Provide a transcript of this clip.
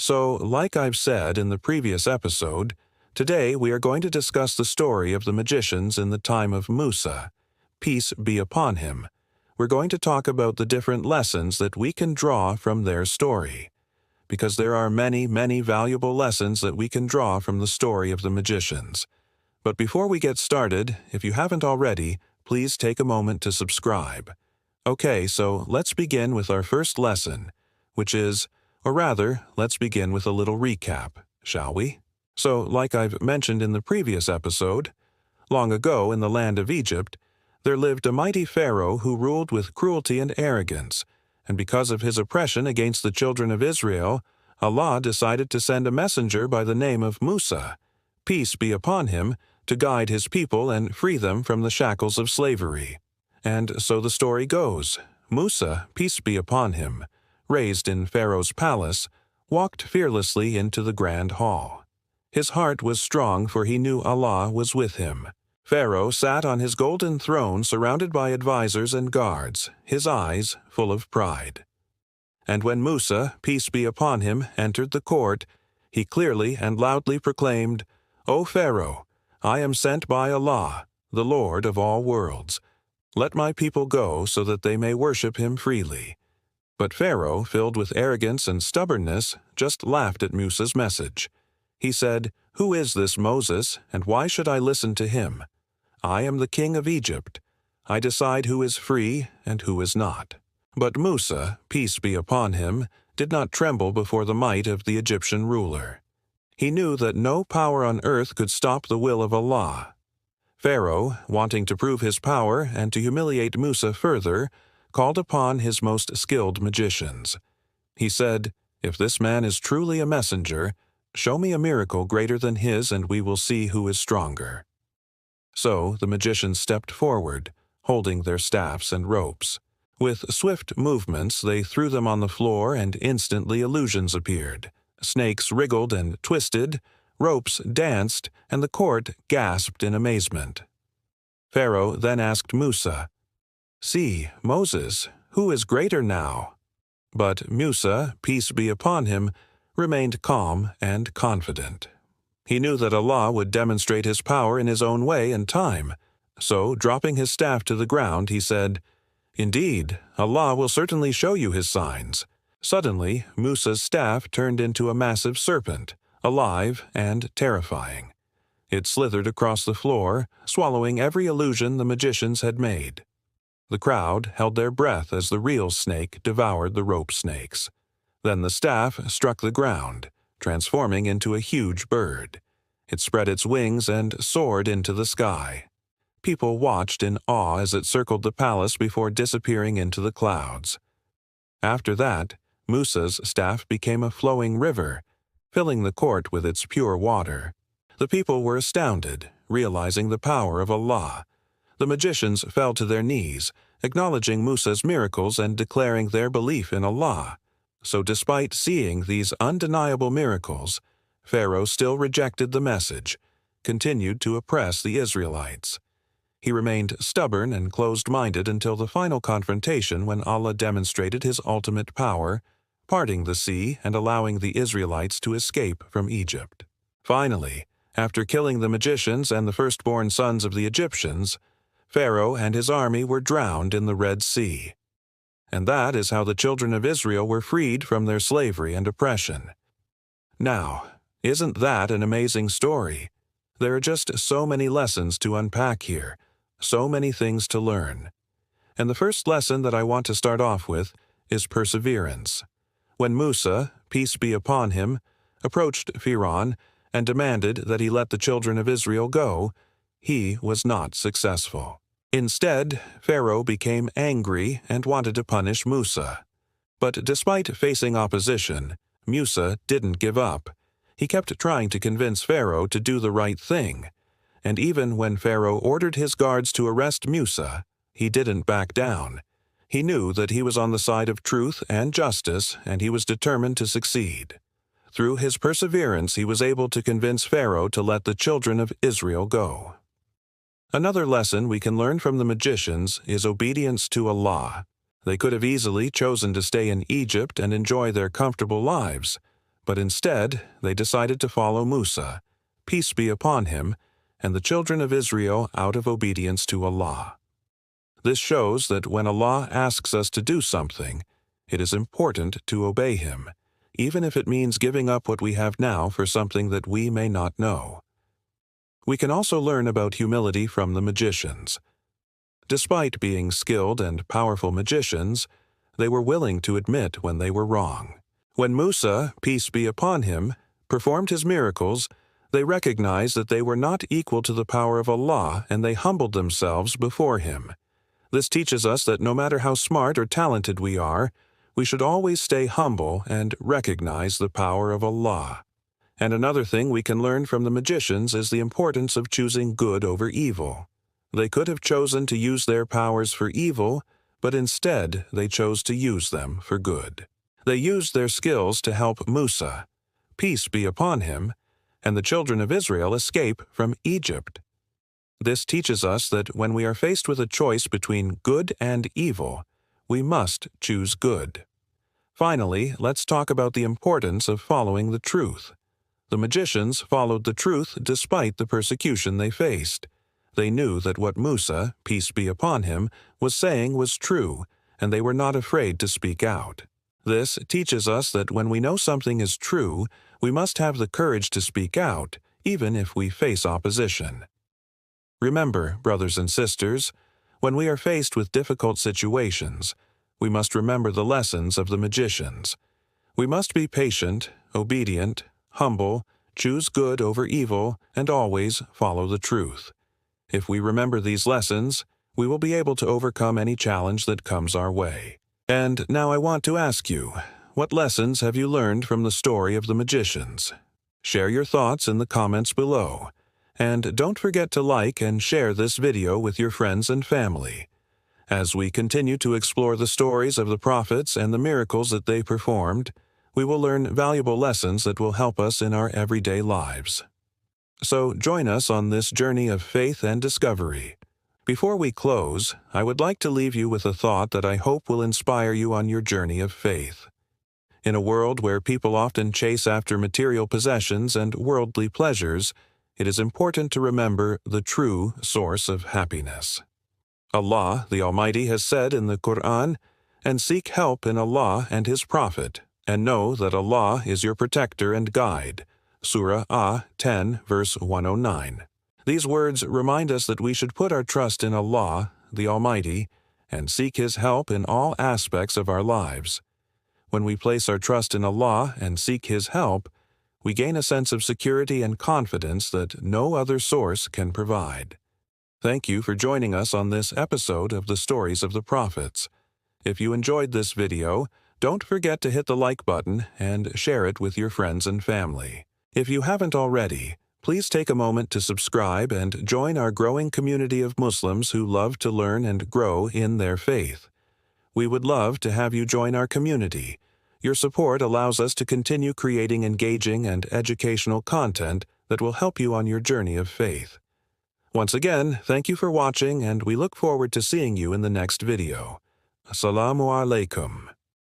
So, like I've said in the previous episode, today we are going to discuss the story of the magicians in the time of Musa. Peace be upon him. We're going to talk about the different lessons that we can draw from their story, because there are many, many valuable lessons that we can draw from the story of the magicians. But before we get started, if you haven't already, please take a moment to subscribe. Okay, so let's begin with our first lesson, which is, or rather, let's begin with a little recap, shall we? So, like I've mentioned in the previous episode, long ago in the land of Egypt, there lived a mighty Pharaoh who ruled with cruelty and arrogance, and because of his oppression against the children of Israel, Allah decided to send a messenger by the name of Musa, peace be upon him, to guide his people and free them from the shackles of slavery. And so the story goes. Musa, peace be upon him, raised in Pharaoh's palace, walked fearlessly into the grand hall. His heart was strong, for he knew Allah was with him. Pharaoh sat on his golden throne surrounded by advisors and guards, his eyes full of pride. And when Musa, peace be upon him, entered the court, he clearly and loudly proclaimed, "O Pharaoh, I am sent by Allah, the Lord of all worlds. Let my people go so that they may worship him freely." But Pharaoh, filled with arrogance and stubbornness, just laughed at Musa's message. He said, "Who is this Moses, and why should I listen to him? I am the king of Egypt. I decide who is free and who is not." But Musa, peace be upon him, did not tremble before the might of the Egyptian ruler. He knew that no power on earth could stop the will of Allah. Pharaoh, wanting to prove his power and to humiliate Musa further, called upon his most skilled magicians. He said, "If this man is truly a messenger, show me a miracle greater than his, and we will see who is stronger." So the magicians stepped forward, holding their staffs and ropes. With swift movements, they threw them on the floor, and instantly illusions appeared. Snakes wriggled and twisted, ropes danced, and the court gasped in amazement. Pharaoh then asked Musa, "See, Moses, who is greater now?" But Musa, peace be upon him, remained calm and confident. He knew that Allah would demonstrate his power in his own way and time. So, dropping his staff to the ground, he said, "Indeed, Allah will certainly show you his signs." Suddenly, Musa's staff turned into a massive serpent, alive and terrifying. It slithered across the floor, swallowing every illusion the magicians had made. The crowd held their breath as the real snake devoured the rope snakes. Then the staff struck the ground, transforming into a huge bird. It spread its wings and soared into the sky. People watched in awe as it circled the palace before disappearing into the clouds. After that, Musa's staff became a flowing river, filling the court with its pure water. The people were astounded, realizing the power of Allah. The magicians fell to their knees, acknowledging Musa's miracles and declaring their belief in Allah. So despite seeing these undeniable miracles, Pharaoh still rejected the message, continued to oppress the Israelites. He remained stubborn and closed-minded until the final confrontation when Allah demonstrated his ultimate power, parting the sea and allowing the Israelites to escape from Egypt. Finally, after killing the magicians and the firstborn sons of the Egyptians, Pharaoh and his army were drowned in the Red Sea. And that is how the children of Israel were freed from their slavery and oppression. Now, isn't that an amazing story? There are just so many lessons to unpack here, so many things to learn. And the first lesson that I want to start off with is perseverance. When Musa, peace be upon him, approached Pharaoh and demanded that he let the children of Israel go, he was not successful. Instead, Pharaoh became angry and wanted to punish Musa. But despite facing opposition, Musa didn't give up. He kept trying to convince Pharaoh to do the right thing. And even when Pharaoh ordered his guards to arrest Musa, he didn't back down. He knew that he was on the side of truth and justice, and he was determined to succeed. Through his perseverance, he was able to convince Pharaoh to let the children of Israel go. Another lesson we can learn from the magicians is obedience to Allah. They could have easily chosen to stay in Egypt and enjoy their comfortable lives, But instead, they decided to follow Musa, peace be upon him, and the children of Israel out of obedience to Allah. This shows that when Allah asks us to do something, it is important to obey Him, even if it means giving up what we have now for something that we may not know. We can also learn about humility from the magicians. Despite being skilled and powerful magicians, they were willing to admit when they were wrong. When Musa, peace be upon him, performed his miracles, they recognized that they were not equal to the power of Allah, and they humbled themselves before Him. This teaches us that no matter how smart or talented we are, we should always stay humble and recognize the power of Allah. And another thing we can learn from the magicians is the importance of choosing good over evil. They could have chosen to use their powers for evil, but instead they chose to use them for good. They used their skills to help Musa, peace be upon him, and the children of Israel escape from Egypt. This teaches us that when we are faced with a choice between good and evil, we must choose good. Finally, let's talk about the importance of following the truth. The magicians followed the truth despite the persecution they faced. They knew that what Musa, peace be upon him, was saying was true, and they were not afraid to speak out. This teaches us that when we know something is true, we must have the courage to speak out, even if we face opposition. Remember, brothers and sisters, when we are faced with difficult situations, we must remember the lessons of the magicians. We must be patient, obedient, humble, choose good over evil, and always follow the truth. If we remember these lessons, we will be able to overcome any challenge that comes our way. And now I want to ask you, what lessons have you learned from the story of the magicians? Share your thoughts in the comments below. And don't forget to like and share this video with your friends and family. As we continue to explore the stories of the prophets and the miracles that they performed, we will learn valuable lessons that will help us in our everyday lives. So join us on this journey of faith and discovery. Before we close, I would like to leave you with a thought that I hope will inspire you on your journey of faith. In a world where people often chase after material possessions and worldly pleasures, it is important to remember the true source of happiness. Allah, the Almighty, has said in the Quran, "And seek help in Allah and His Prophet, and know that Allah is your protector and guide." Surah Al-10, verse 109. These words remind us that we should put our trust in Allah, the Almighty, and seek His help in all aspects of our lives. When we place our trust in Allah and seek His help, we gain a sense of security and confidence that no other source can provide. Thank you for joining us on this episode of the Stories of the Prophets. If you enjoyed this video, don't forget to hit the like button and share it with your friends and family. If you haven't already, please take a moment to subscribe and join our growing community of Muslims who love to learn and grow in their faith. We would love to have you join our community. Your support allows us to continue creating engaging and educational content that will help you on your journey of faith. Once again, thank you for watching, and we look forward to seeing you in the next video. Assalamu alaikum.